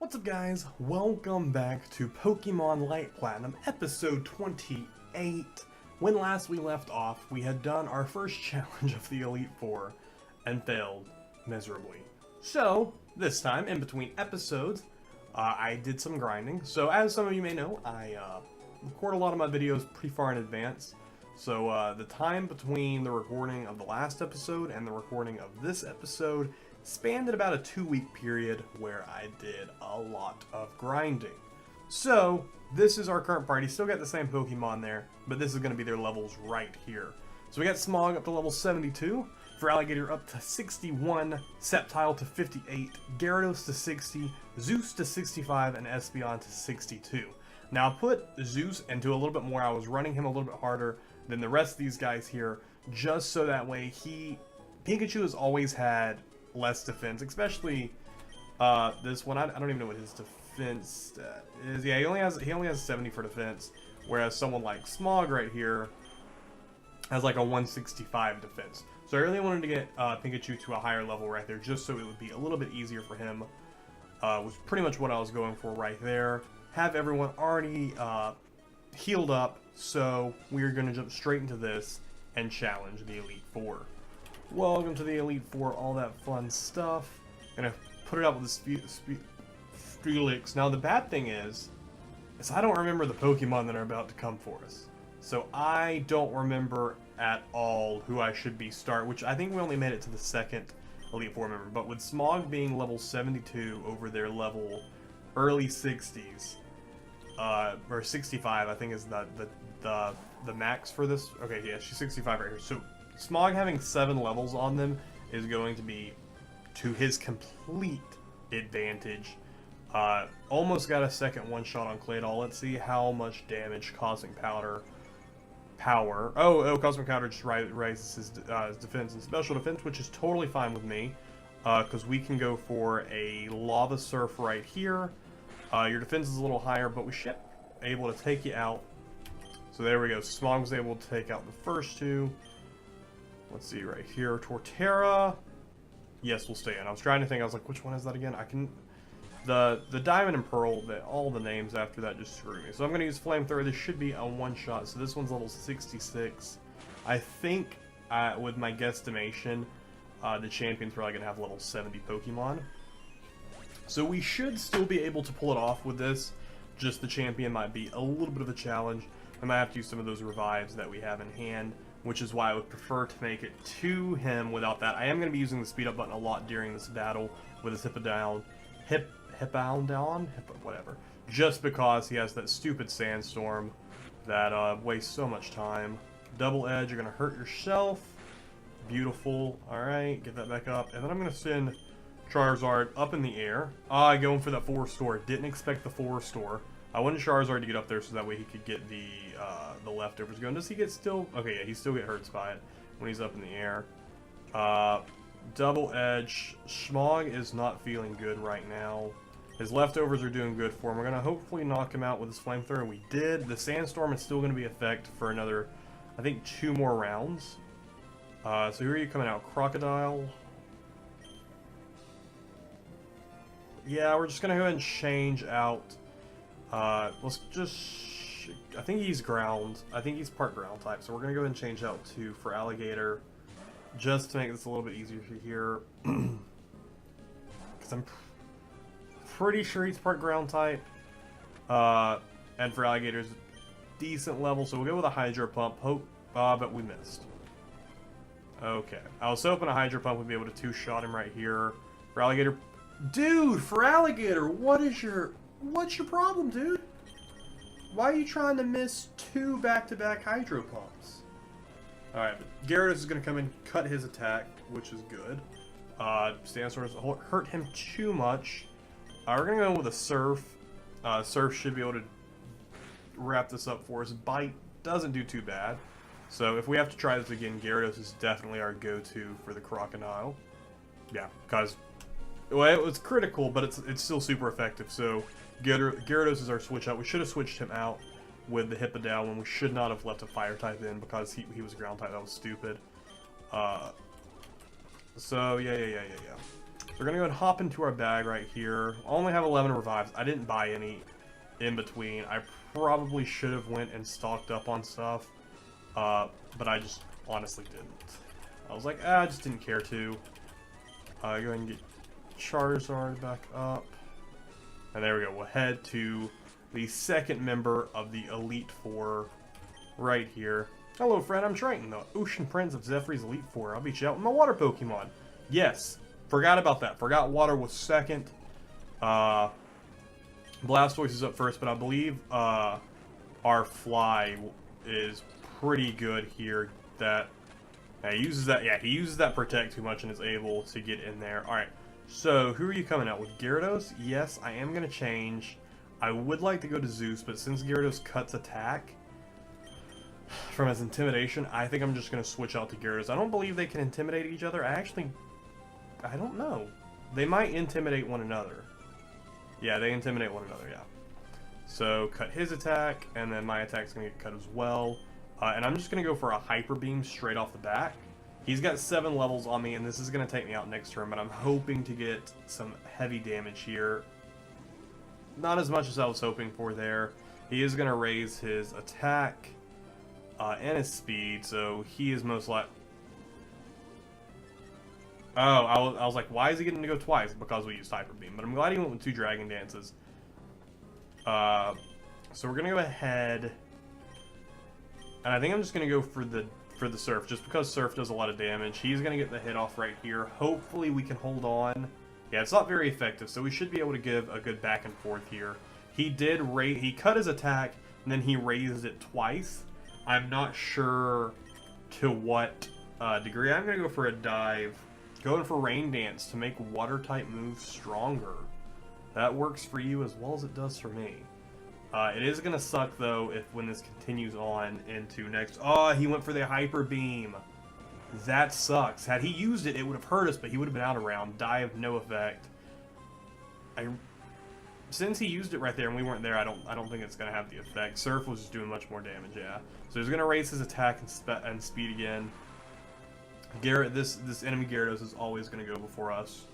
What's up, guys? Welcome back to Pokemon Light Platinum, episode 28. When last we left off, we had done our first challenge of the Elite Four and failed miserably. So, this time, in between episodes, I did some grinding. So, as some of you may know, I record a lot of my videos pretty far in advance. So, the time between the recording of the last episode and the recording of this episode spanned at about a 2-week period where I did a lot of grinding. So, this is our current party. Still got the same Pokemon there, but this is going to be their levels right here. So we got Smog up to level 72, Feraligatr up to 61, Sceptile to 58, Gyarados to 60, Zeus to 65, and Espeon to 62. Now, I put Zeus into a little bit more. I was running him a little bit harder than the rest of these guys here, just so that way Pikachu has always had less defense, especially this one. I don't even know what his defense stat is. Yeah, he only has 70 for defense, whereas someone like Smog right here has like a 165 defense. So I really wanted to get Pikachu to a higher level right there, just so it would be a little bit easier for him. Was pretty much what I was going for right there. Have everyone already healed up, so we're going to jump straight into this and challenge the Elite Four. Welcome to the Elite Four, all that fun stuff. Gonna put it up with the Felix. Now the bad thing is I don't remember the Pokemon that are about to come for us. So I don't remember at all who I should be which I think we only made it to the second Elite Four member. But with Smog being level 72 over their level early 60s, or 65, I think is the max for this. Okay, yeah, she's 65 right here. So Smog having 7 levels on them is going to be to his complete advantage. Almost got a second one-shot on Claydol. Let's see how much damage Cosmic Powder power. Oh, Cosmic Powder just raises his defense and special defense, which is totally fine with me, because we can go for a Lava Surf right here. Your defense is a little higher, but we should be able to take you out. So there we go. Smog was able to take out the first two. Let's see right here, Torterra. Yes, we'll stay in. I was trying to think. I was like, which one is that again? The Diamond and Pearl. All the names after that just screw me. So I'm gonna use Flamethrower. This should be a one-shot. So this one's level 66. I think, with my guesstimation, the champion's probably gonna have level 70 Pokemon. So we should still be able to pull it off with this. Just the champion might be a little bit of a challenge. I might have to use some of those revives that we have in hand, which is why I would prefer to make it to him without that. I am going to be using the speed up button a lot during this battle with his Hippowdon, whatever. Just because he has that stupid sandstorm that wastes so much time. Double Edge, you're going to hurt yourself. Beautiful. Alright, get that back up. And then I'm going to send Charizard up in the air. Going for that 4-star. Didn't expect the 4-star. I wanted Charizard to get up there so that way he could get the leftovers going. Does he get still? Okay, yeah, he still get hurt by it when he's up in the air. Double Edge. Smog is not feeling good right now. His leftovers are doing good for him. We're going to hopefully knock him out with his Flamethrower. We did. The Sandstorm is still going to be effect for another, I think, 2 more rounds. So here are you coming out. Crocodile. Yeah, we're just going to go ahead and change out. Let's just... I think he's ground. I think he's part ground type, so we're going to go ahead and change out to Feraligatr, just to make this a little bit easier here. Because I'm pretty sure he's part ground type. And Feraligatr's decent level, so we'll go with a Hydro Pump. But we missed. Okay. I was hoping a Hydro Pump would be able to 2-shot him right here. Feraligatr... Dude, Feraligatr, what's your problem, dude? Why are you trying to miss 2 back-to-back Hydro Pumps? Alright, but Gyarados is going to come in, cut his attack, which is good. Sandstorm doesn't hurt him too much. We're going to go with a Surf. Surf should be able to wrap this up for us. Bite doesn't do too bad. So if we have to try this again, Gyarados is definitely our go-to for the Crocodile. Yeah, because... well, it was critical, but it's still super effective, so Gyarados is our switch out. We should have switched him out with the Hippowdon when we should not have left a fire type in because he was a ground type. That was stupid. So, yeah. We're gonna go and hop into our bag right here. I only have 11 revives. I didn't buy any in between. I probably should have went and stocked up on stuff, but I just honestly didn't. I was like, I just didn't care to. Go ahead and get Charizard back up. And there we go. We'll head to the second member of the Elite Four right here. Hello, friend. I'm Triton, the Ocean Prince of Zephyri's Elite Four. I'll beat you out with my water Pokemon. Yes. Forgot about that. Forgot water was second. Blastoise is up first, but I believe our Fly is pretty good here. That he uses that. Yeah, he uses that Protect too much and is able to get in there. All right. So who are you coming out with? Gyarados? Yes, I am gonna change. I would like to go to Zeus, but since Gyarados cuts attack from his intimidation, I think I'm just gonna switch out to Gyarados. I don't believe they can intimidate each other. I don't know. They might intimidate one another. Yeah, they intimidate one another, yeah. So, cut his attack, and then my attack's going to get cut as well. And I'm just going to go for a Hyper Beam straight off the bat. He's got 7 levels on me, and this is going to take me out next turn, but I'm hoping to get some heavy damage here. Not as much as I was hoping for there. He is going to raise his attack and his speed, so he is most likely... Oh, I was like, why is he getting to go twice? Because we used Hyper Beam. But I'm glad he went with 2 Dragon Dances. So we're going to go ahead. And I think I'm just going to go for the Surf. Just because Surf does a lot of damage. He's going to get the hit off right here. Hopefully we can hold on. Yeah, it's not very effective. So we should be able to give a good back and forth here. He cut his attack. And then he raised it twice. I'm not sure to what degree. I'm going to go for a Dive. Going for Rain Dance to make water-type moves stronger. That works for you as well as it does for me. It is going to suck, though, when this continues on into next... Oh, he went for the Hyper Beam. That sucks. Had he used it, it would have hurt us, but he would have been out of round. Dive, no effect. Since he used it right there and we weren't there, I don't think it's going to have the effect. Surf was just doing much more damage, yeah. So he's going to raise his attack and speed again. This enemy Gyarados is always going to go before us.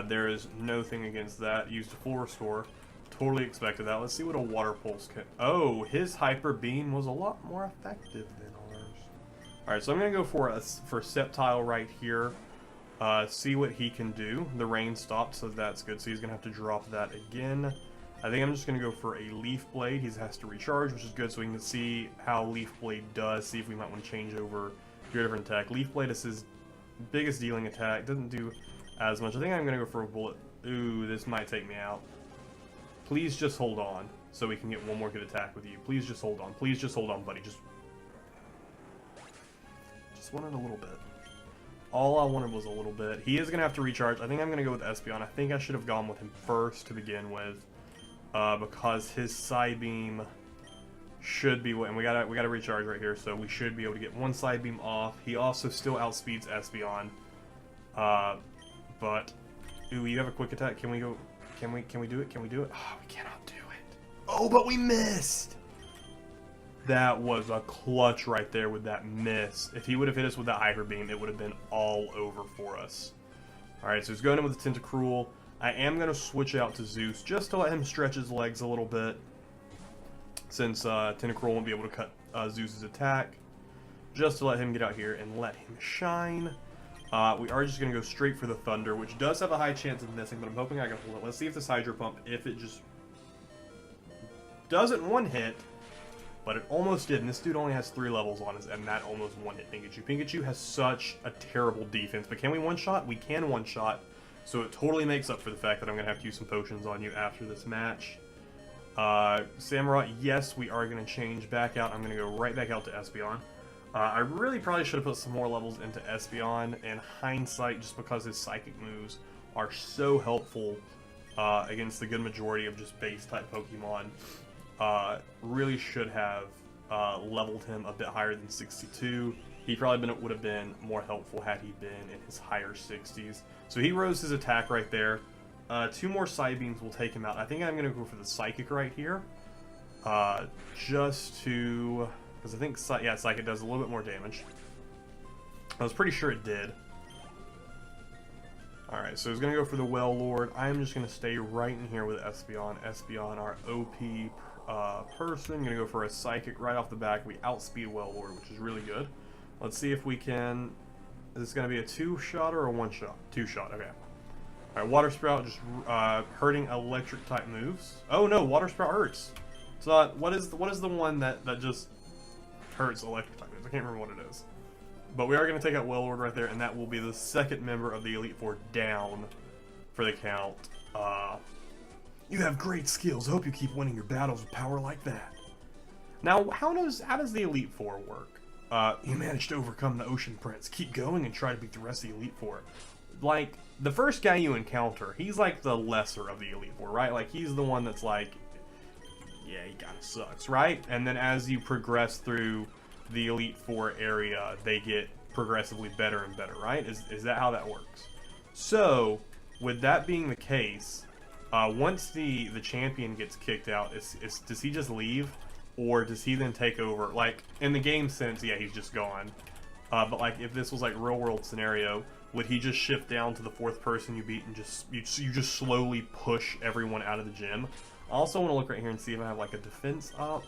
There is no thing against that. Used a full restore. Totally expected that. Let's see what a Water Pulse can... Oh, his Hyper Beam was a lot more effective than ours. Alright, so I'm going to go for Sceptile right here. See what he can do. The rain stopped, so that's good. So he's going to have to drop that again. I think I'm just going to go for a Leaf Blade. He has to recharge, which is good, so we can see how Leaf Blade does. See if we might want to change over to a different attack. Leaf Blade is his biggest dealing attack. Doesn't do as much. I think I'm going to go for a Bullet. Ooh, this might take me out. Please just hold on so we can get one more good attack with you. Please just hold on. Please just hold on, buddy. Just wanted a little bit. All I wanted was a little bit. He is going to have to recharge. I think I'm going to go with Espeon. I think I should have gone with him first to begin with. Because his Psybeam should be... And we gotta recharge right here, so we should be able to get one Psybeam off. He also still outspeeds Espeon. But... Ooh, you have a quick attack. Can we go... Can we do it? Can we do it? Oh, we cannot do it. Oh, but we missed! That was a clutch right there with that miss. If he would have hit us with that Hyper Beam, it would have been all over for us. Alright, so he's going in with the Tentacruel. I am going to switch out to Zeus just to let him stretch his legs a little bit. Since Tentacruel won't be able to cut Zeus's attack. Just to let him get out here and let him shine. We are just going to go straight for the Thunder, which does have a high chance of missing, but I'm hoping I can hold it. Let's see if this Hydro Pump, if it just doesn't one-hit, but it almost did, and this dude only has 3 levels on us, and that almost one-hit Pikachu. Pikachu has such a terrible defense, but can we one-shot? We can one-shot, so it totally makes up for the fact that I'm going to have to use some potions on you after this match. Samurott, yes, we are going to change back out. I'm going to go right back out to Espeon. I really probably should have put some more levels into Espeon in hindsight, just because his psychic moves are so helpful against the good majority of just base-type Pokemon. Really should have leveled him a bit higher than 62. He probably would have been more helpful had he been in his higher 60s. So he rose his attack right there. 2 more Psybeams will take him out. I think I'm going to go for the Psychic right here. Just to... Because I think, Psychic does a little bit more damage. I was pretty sure it did. Alright, so he's going to go for the Well Lord. I'm just going to stay right in here with Espeon. Espeon, our OP person. Going to go for a Psychic right off the back. We outspeed Well Lord, which is really good. Let's see if we can... Is this going to be a 2-shot or a 1-shot? 2-shot, okay. Alright, Water Sprout just hurting electric type moves. Oh no, Water Sprout hurts. It's not... What is the one that just hurts electric type moves? I can't remember what it is. But we are going to take out Well Lord right there, and that will be the second member of the Elite Four down for the count. You have great skills. Hope you keep winning your battles with power like that. Now, how does the Elite Four work? You managed to overcome the Ocean Prince. Keep going and try to beat the rest of the Elite Four. Like, the first guy you encounter, he's like the lesser of the Elite Four, right? Like, he's the one that's like, yeah, he kind of sucks, right? And then as you progress through the Elite Four area, they get progressively better and better, right? Is that how that works? So, with that being the case, once the champion gets kicked out, does he just leave? Or does he then take over? Like, in the game sense, yeah, he's just gone. But like, if this was like real world scenario, would he just shift down to the 4th person you beat and you just slowly push everyone out of the gym? I also want to look right here and see if I have like a defense up.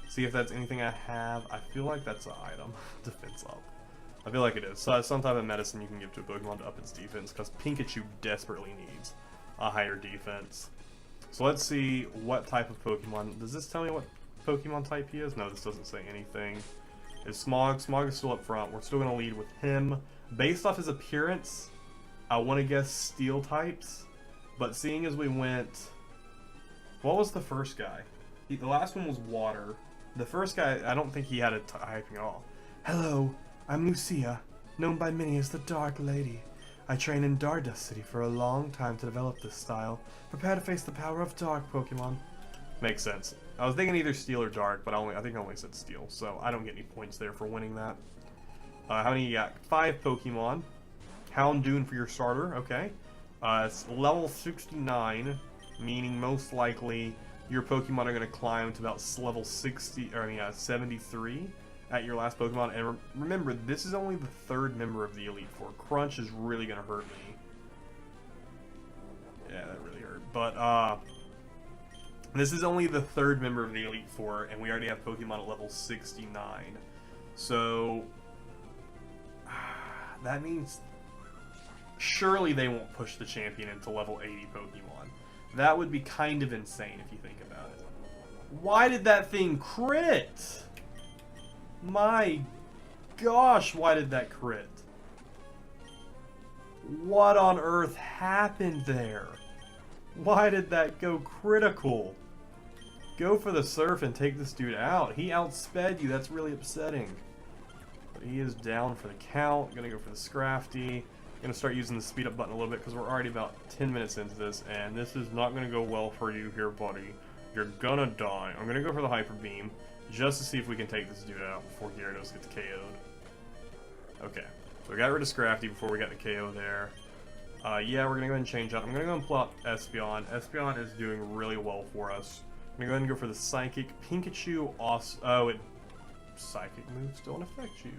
See if that's anything I have. I feel like that's an item. Defense up. I feel like it is. So some type of medicine you can give to a Pokemon to up its defense, because Pikachu desperately needs a higher defense. So let's see what type of Pokemon. Does this tell me what Pokemon type he is? No, this doesn't say anything. Is Smog? Smog is still up front. We're still going to lead with him. Based off his appearance, I want to guess Steel types. But seeing as we went... What was the first guy? The last one was Water. The first guy, I don't think he had a typing at all. Hello, I'm Lucia, known by many as the Dark Lady. I trained in Stardust City for a long time to develop this style. Prepare to face the power of Dark Pokemon. Makes sense. I was thinking either Steel or Dark, but I think I only said Steel, so I don't get any points there for winning that. How many you got? 5 Pokemon. Houndoom for your starter, okay. It's level 69, meaning most likely your Pokemon are going to climb to about level 73 at your last Pokemon. And remember, this is only the 3rd member of the Elite Four. Crunch is really going to hurt me. Yeah, that really hurt. But, this is only the 3rd member of the Elite Four, and we already have Pokemon at level 69. So, that means surely they won't push the champion into level 80 Pokemon. That would be kind of insane if you think about it. Why did that thing crit? My gosh, why did that crit? What on earth happened there? Why did that go critical? Go for the surf and take this dude out. He outsped you. That's really upsetting. But he is down for the count. Gonna go for the Scrafty. Gonna start using the speed up button a little bit because we're already about 10 minutes into this, and this is not gonna go well for you here, buddy. You're gonna die. I'm gonna go for the Hyper Beam just to see if we can take this dude out before Gyarados gets KO'd. Okay, so we got rid of Scrafty before we got the KO there. Yeah, we're gonna go ahead and change up. I'm gonna go and pull out Espeon. Espeon is doing really well for us. I'm gonna go ahead and go for the Psychic. Pikachu also... Oh, Psychic moves don't affect you.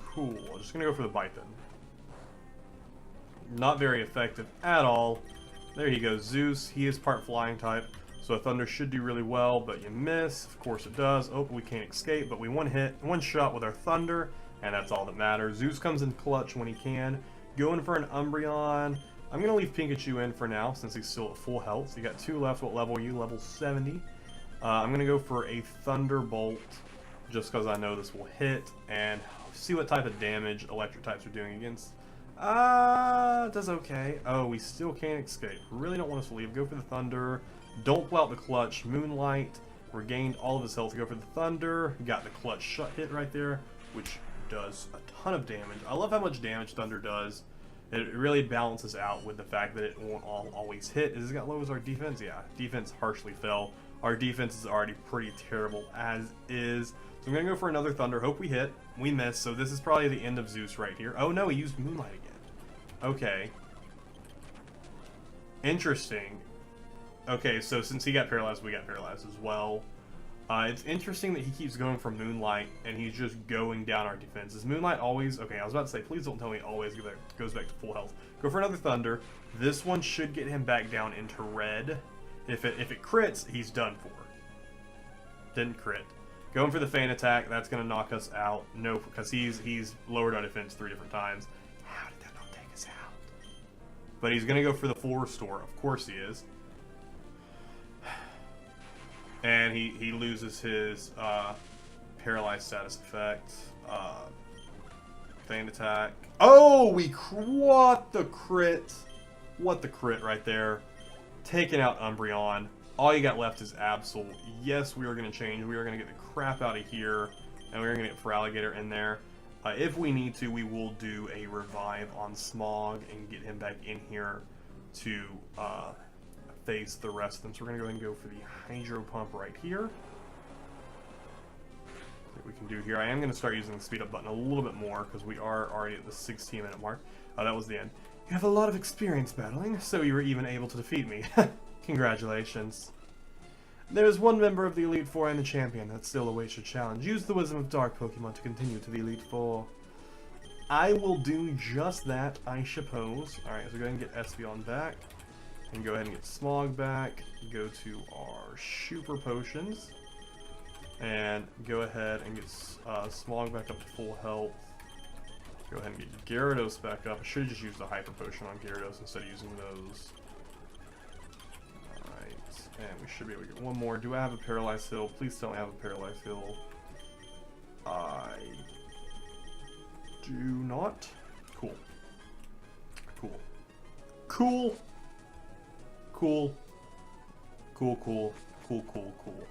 Cool. I'm just gonna go for the Bite then. Not very effective at all. There he goes, Zeus. He is part Flying type, so a Thunder should do really well, but you miss. Of course it does. Oh, we can't escape, but we one shot with our Thunder, and that's all that matters. Zeus comes in clutch when he can. Going for an Umbreon. I'm gonna leave Pikachu in for now since he's still at full health. So you got 2 left. What level are you? Level 70. I'm gonna go for a Thunderbolt just because I know this will hit, and see what type of damage electric types are doing against. Does okay. Oh, we still can't escape. Really don't want us to leave. Go for the Thunder. Don't pull out the clutch. Moonlight regained all of his health. Go for the Thunder. Got the clutch shut hit right there, which does a ton of damage. I love how much damage Thunder does. It really balances out with the fact that it won't always hit. Is it got lowers our defense? Yeah, defense harshly fell. Our defense is already pretty terrible as is. So I'm going to go for another Thunder. Hope we hit. We missed, so this is probably the end of Zeus right here. Oh no, he used Moonlight again. Okay. Interesting. Okay, so since he got paralyzed, we got paralyzed as well. It's interesting that he keeps going for Moonlight, and he's just going down our defense. Is Moonlight always... Okay, I was about to say, please don't tell me it always goes back to full health. Go for another Thunder. This one should get him back down into red. If it crits, he's done for. Didn't crit. Going for the Feint attack, that's going to knock us out. No, because he's lowered our defense 3 different times. How did that not take us out? But he's going to go for the full restore. Of course he is. And he loses his paralyzed status effect. Feint attack. Oh, what the crit. What the crit right there. Taking out Umbreon. All you got left is Absol. Yes, we are going to change. We are going to get the crap out of here. And we're going to get Feraligatr in there. If we need to, we will do a revive on Smog and get him back in here to face the rest of them. So we're going to go ahead and go for the Hydro Pump right here. What we can do here. I am going to start using the speed up button a little bit more because we are already at the 16-minute mark. That was the end. You have a lot of experience battling, so you were even able to defeat me. Congratulations. There is one member of the Elite Four and the champion that still awaits your challenge. Use the Wisdom of Dark Pokemon to continue to the Elite Four. I will do just that, I suppose. Alright, so go ahead and get Espeon back. And go ahead and get Smog back. Go to our Super Potions. And go ahead and get Smog back up to full health. Go ahead and get Gyarados back up. I should have just used the Hyper Potion on Gyarados instead of using those. And we should be able to get one more. Do I have a Paralyzed Hill? Please tell me I have a Paralyzed Hill. I do not. Cool. Cool. Cool. Cool. Cool, cool. Cool, cool, cool.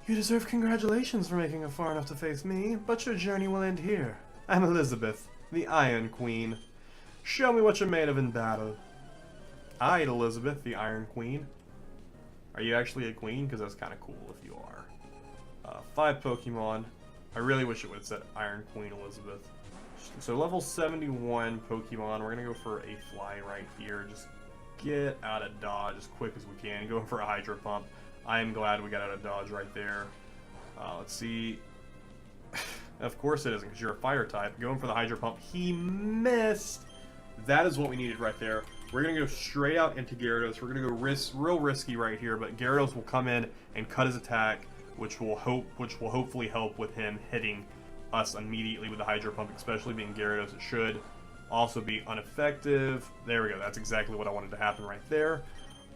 You deserve congratulations for making it far enough to face me, but your journey will end here. I'm Elizabeth, the Iron Queen. Show me what you're made of in battle. I, Elizabeth, the Iron Queen. Are you actually a queen? Because that's kind of cool if you are. 5 Pokemon. I really wish it would have said Iron Queen Elizabeth. So level 71 Pokemon. We're going to go for a fly right here. Just get out of dodge as quick as we can. Going for a Hydro Pump. I am glad we got out of dodge right there. Let's see. Of course it isn't because you're a fire type. Going for the Hydro Pump. He missed. That is what we needed right there. We're going to go straight out into Gyarados. We're going to go real risky right here, but Gyarados will come in and cut his attack, which will hopefully help with him hitting us immediately with the Hydro Pump, especially being Gyarados. It should also be ineffective. There we go. That's exactly what I wanted to happen right there.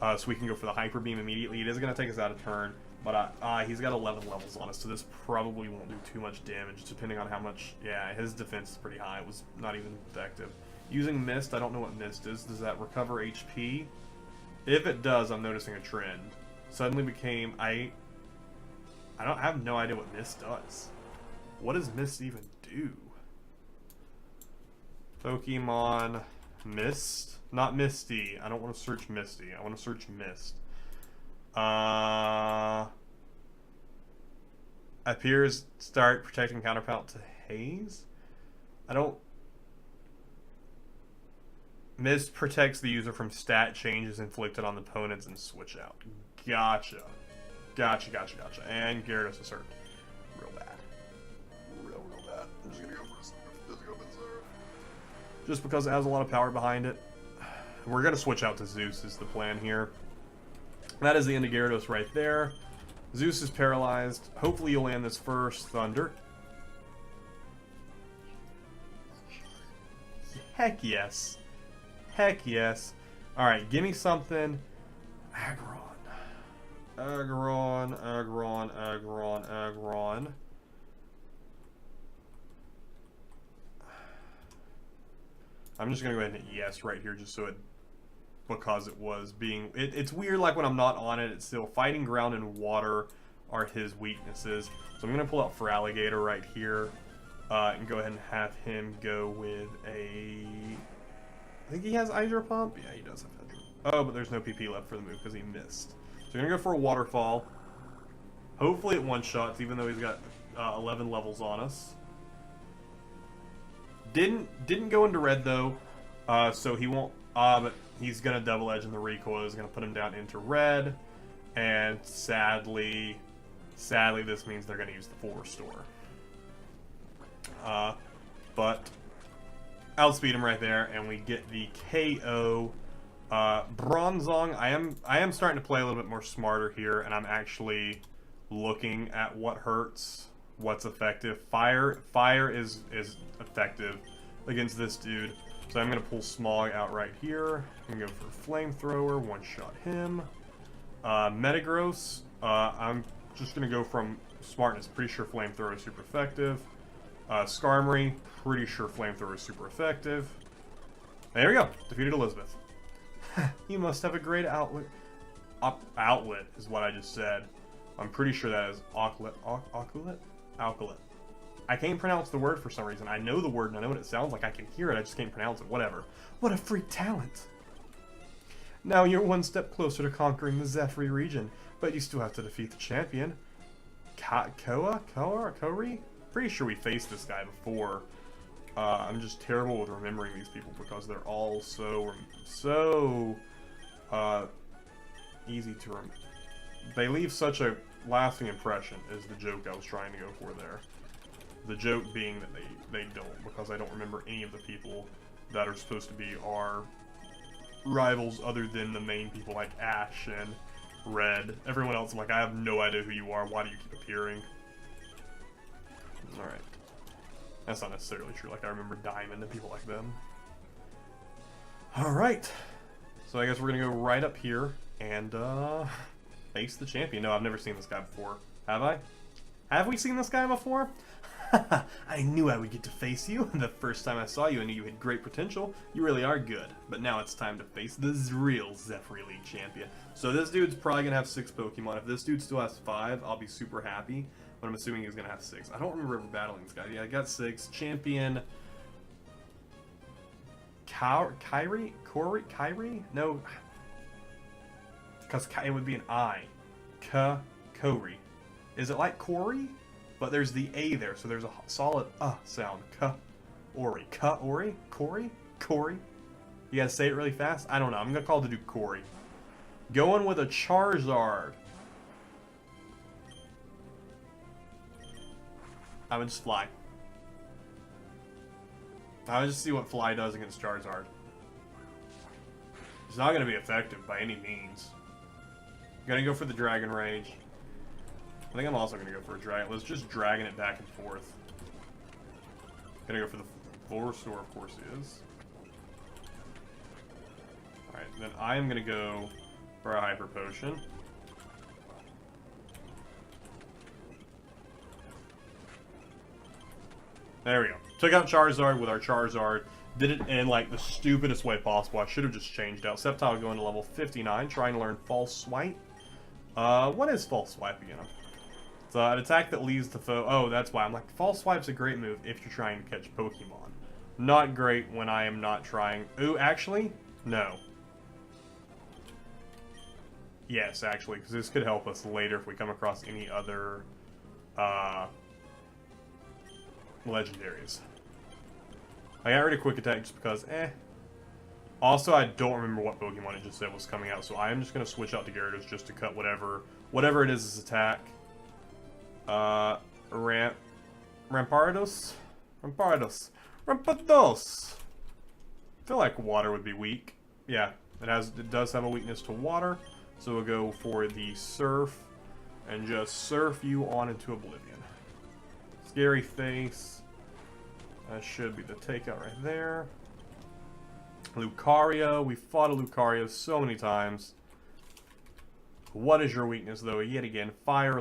So we can go for the Hyper Beam immediately. It is going to take us out of turn, but he's got 11 levels on us, so this probably won't do too much damage, depending on how much... Yeah, his defense is pretty high. It was not even effective. Using Mist, I don't know what Mist is. Does that recover HP? If it does, I'm noticing a trend. Suddenly became... I have no idea what Mist does. What does Mist even do? Pokemon Mist? Not Misty. I don't want to search Misty. I want to search Mist. Appears start protecting counterpart to Haze? I don't... Mist protects the user from stat changes inflicted on the opponents and switch out. Gotcha. Gotcha. And Gyarados is hurt. Real bad. Real bad. I'm just gonna go for Berserk. Just because it has a lot of power behind it. We're gonna switch out to Zeus is the plan here. That is the end of Gyarados right there. Zeus is paralyzed. Hopefully you'll land this first Thunder. Heck yes. Heck yes. Alright, give me something. Aggron. I'm just gonna go ahead and hit yes right here just so it... Because it was being... It's weird, like when I'm not on it, it's still... Fighting ground and water are his weaknesses. So I'm gonna pull out Feraligatr right here. And go ahead and have him go with a... I think he has Hydro Pump? Yeah, he does have Hydro Pump. Oh, but there's no PP left for the move because he missed. So we're going to go for a Waterfall. Hopefully it one-shots, even though he's got 11 levels on us. Didn't go into red, though. So he won't... but he's going to double edge in the recoil. Is going to put him down into red. And sadly, Sadly, this means they're going to use the full restore. But outspeed him right there, and we get the KO. Bronzong, I am starting to play a little bit more smarter here, and I'm actually looking at what hurts, what's effective. Fire is effective against this dude, so I'm gonna pull Smog out right here. I'm gonna go for Flamethrower, one-shot him. Metagross, I'm just gonna go from Smartness. Pretty sure Flamethrower is super effective. Skarmory, pretty sure Flamethrower is super effective. There we go, defeated Elizabeth. You must have a great outlet. Outlet is what I just said. I'm pretty sure that is Alkalit? Alkalit. I can't pronounce the word for some reason. I know the word and I know what it sounds like. I can hear it, I just can't pronounce it. Whatever. What a freak talent. Now you're one step closer to conquering the Zhery region, but you still have to defeat the champion. Kori? Pretty sure we faced this guy before. I'm just terrible with remembering these people because they're all so easy to remember. They leave such a lasting impression is the joke I was trying to go for there. The joke being that they don't, because I don't remember any of the people that are supposed to be our rivals other than the main people like Ash and Red. Everyone else, I'm like, I have no idea who you are. Why do you keep appearing? Alright. That's not necessarily true. Like, I remember Diamond and people like them. Alright. So I guess we're gonna go right up here and, face the champion. No, I've never seen this guy before. Have I? Have we seen this guy before? I knew I would get to face you. The first time I saw you, I knew you had great potential. You really are good. But now it's time to face the real Zhery League champion. So this dude's probably gonna have 6 Pokemon. If this dude still has 5, I'll be super happy. But I'm assuming he's gonna have 6. I don't remember ever battling this guy. Yeah, I got 6. Champion Kyrie? No. Because it would be an I. Kori. Is it like Corey? But there's the A there, so there's a solid sound. Ori. Ori? Corey? Corey? You gotta say it really fast? I don't know. I'm gonna call the dude Corey. Going with a Charizard. I would just fly. I would just see what fly does against Charizard. It's not going to be effective by any means. I'm going to go for the Dragon Rage. I think I'm also going to go for a Dragon. Let's just dragon it back and forth. Going to go for the full restore, of course he is. Alright, then I am going to go for a Hyper Potion. There we go. Took out Charizard with our Charizard. Did it in, like, the stupidest way possible. I should have just changed out. Sceptile going to level 59, trying to learn False Swipe. What is False Swipe again? It's an attack that leaves the foe... Oh, that's why. I'm like, False Swipe's a great move if you're trying to catch Pokemon. Not great when I am not trying... Ooh, actually? No. Yes, actually, because this could help us later if we come across any other... legendaries. I got rid of Quick Attack just because, Also, I don't remember what Pokemon it just said was coming out, so I am just going to switch out to Gyarados just to cut whatever it is this attack. Rampardos? Rampardos! I feel like water would be weak. Yeah, it does have a weakness to water, so we'll go for the Surf and just surf you on into oblivion. Scary face. That should be the takeout right there. Lucario. We fought a Lucario so many times. What is your weakness, though? Yet again, fire,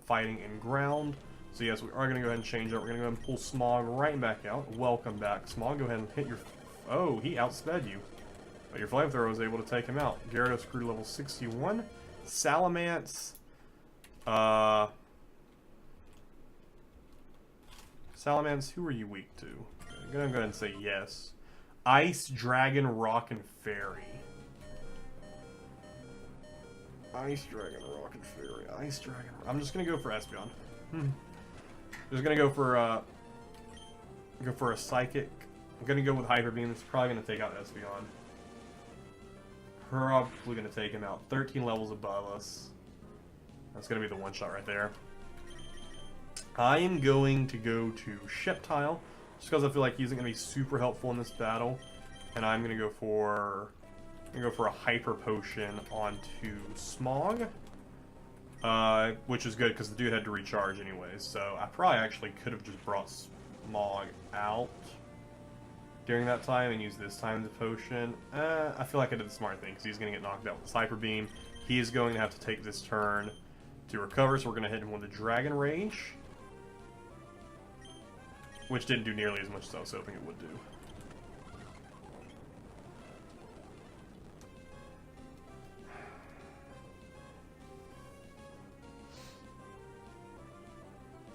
fighting, and ground. So yes, we are going to go ahead and change that. We're going to go ahead and pull Smog right back out. Welcome back, Smog. Go ahead and hit your... Oh, he outsped you. But your Flamethrower was able to take him out. Gyarados grew to level 61. Salamence. Salamence, who are you weak to? I'm gonna go ahead and say yes. Ice, Dragon, Rock, and Fairy. Ice, Dragon, Rock, and Fairy. Ice, Dragon. I'm just gonna go for Espeon. Just gonna go for a Psychic. I'm gonna go with Hyper Beam. It's probably gonna take out Espeon. Probably gonna take him out. 13 levels above us. That's going to be the one shot right there. I am going to go to Sheptile, just because I feel like he isn't going to be super helpful in this battle. And I'm going to go for a Hyper Potion onto Smog. Which is good, because the dude had to recharge anyways. So I probably actually could have just brought Smog out during that time and used this time the potion. I feel like I did the smart thing, because he's going to get knocked out with this Hyper Beam. He is going to have to take this turn to recover, so we're going to hit him with the Dragon Rage. Which didn't do nearly as much as I was hoping it would do.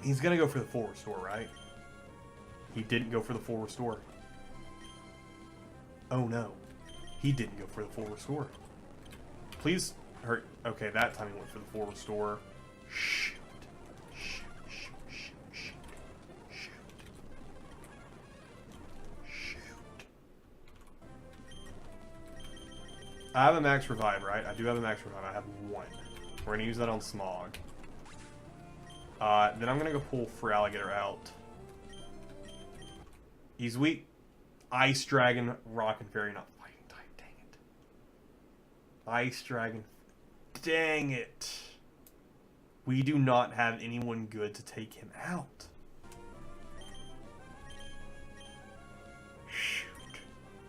He's going to go for the full restore, right? He didn't go for the full restore. Oh no. He didn't go for the full restore. Please hurt. Okay, that time he went for the full restore. Shoot. Shoot, shoot, shoot, shoot. Shoot. Shoot. I have a max revive, right? I do have a max revive. I have one. We're going to use that on Smog. Then I'm going to go pull Feraligatr out. He's weak. Ice Dragon, Rock and Fairy, not fighting type. Dang it. Ice Dragon. Dang it. We do not have anyone good to take him out. Shoot. Shoot,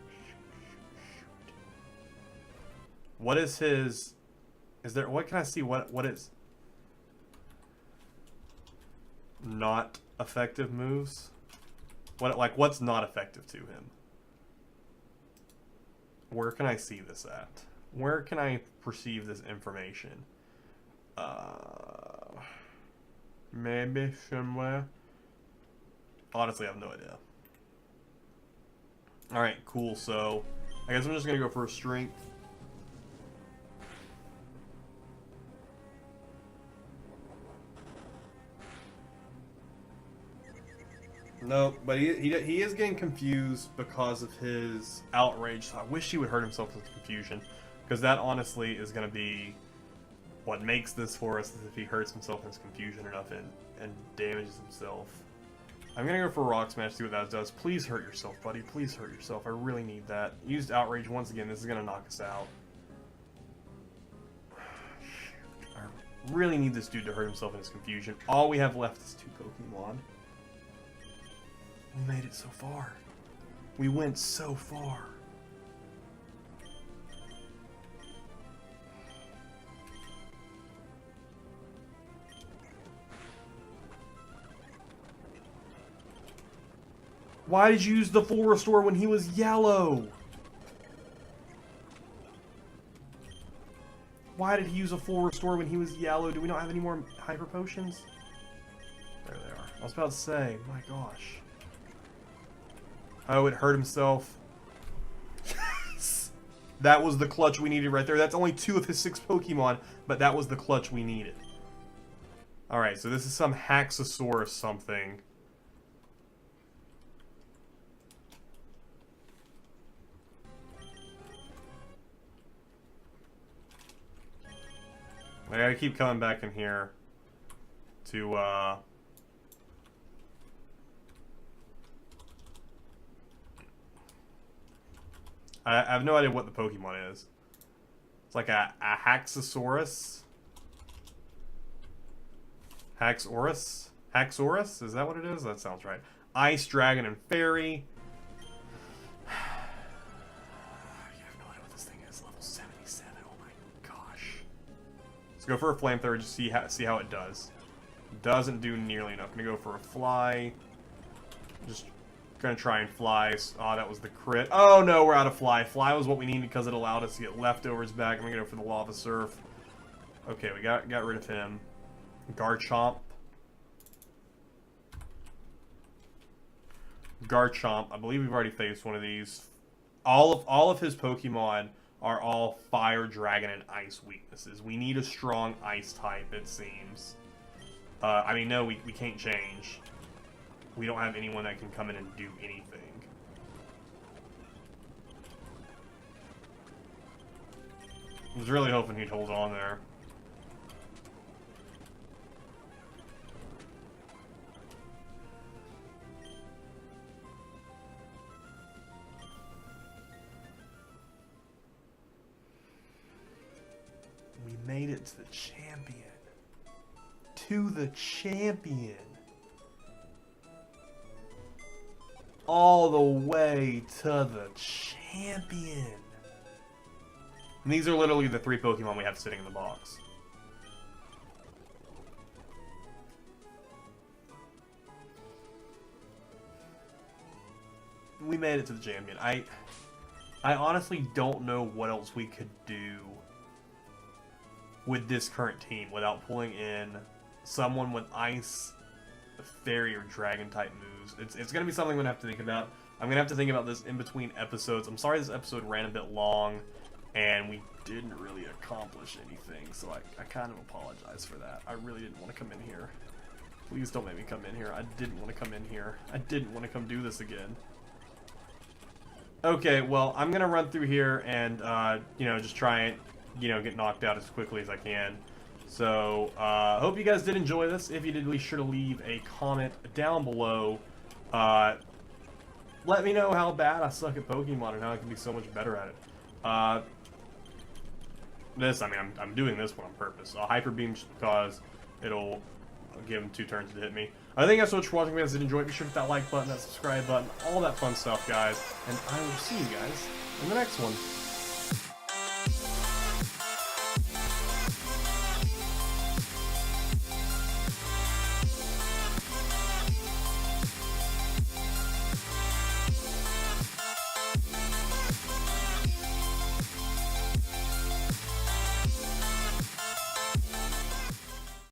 shoot, shoot. What is his... Is there... What can I see? What is... Not effective moves? What's not effective to him? Where can I see this at? Where can I perceive this information? Maybe somewhere. Honestly, I have no idea. Alright, cool. So, I guess I'm just gonna go for a strength. No, but he is getting confused because of his outrage. So I wish he would hurt himself with confusion, because that honestly is going to be what makes this for us, is if he hurts himself in his confusion enough and damages himself. I'm going to go for Rock Smash, see what that does. Please hurt yourself, buddy. Please hurt yourself. I really need that. Used outrage once again. This is going to knock us out. I really need this dude to hurt himself in his confusion. All we have left is 2 Pokemon. We made it so far. We went so far. Why did you use the full restore when he was yellow? Why did he use a full restore when he was yellow? Do we not have any more hyper potions? There they are. I was about to say, my gosh. Oh, it hurt himself. Yes! That was the clutch we needed right there. That's only 2 of his 6 Pokemon, but that was the clutch we needed. Alright, so this is some Haxosaurus something. I gotta keep coming back in here to, I have no idea what the Pokemon is. It's like a Haxosaurus. Haxorus? Haxorus? Is that what it is? That sounds right. Ice, Dragon, and Fairy. You have no idea what this thing is. Level 77. Oh my gosh. Let's go for a Flamethrower, just see how it does. Doesn't do nearly enough. I'm gonna go for a Fly. Just gonna try and Fly. Oh, that was the crit. Oh no, we're out of Fly. Fly was what we needed because it allowed us to get leftovers back. I'm gonna go for the Lava Surf. Okay, we got rid of him. Garchomp. Garchomp. I believe we've already faced one of these. All of his Pokemon are all Fire, Dragon, and Ice weaknesses. We need a strong Ice type, it seems. I mean, no, we can't change. We don't have anyone that can come in and do anything. I was really hoping he'd hold on there. We made it to the champion. To the champion. All the way to the champion. And these are literally the 3 Pokemon we have sitting in the box. We made it to the champion. I honestly don't know what else we could do with this current team without pulling in someone with Ice, Fairy, or Dragon type moves. It's going to be something I'm going to have to think about. I'm going to have to think about this in between episodes. I'm sorry this episode ran a bit long and we didn't really accomplish anything, so I kind of apologize for that. I really didn't want to come in here. Please don't make me come in here. I didn't want to come in here. I didn't want to come do this again. Okay, well, I'm going to run through here and, you know, just try and, you know, get knocked out as quickly as I can. So, hope you guys did enjoy this. If you did, be sure to leave a comment down below. Let me know how bad I suck at Pokemon and how I can be so much better at it. I mean, I'm doing this one on purpose. Hyper Beam just because it'll give him 2 turns to hit me. I think that's so much for watching. If you guys did enjoy it, be sure to hit that like button, that subscribe button, all that fun stuff, guys. And I will see you guys in the next one.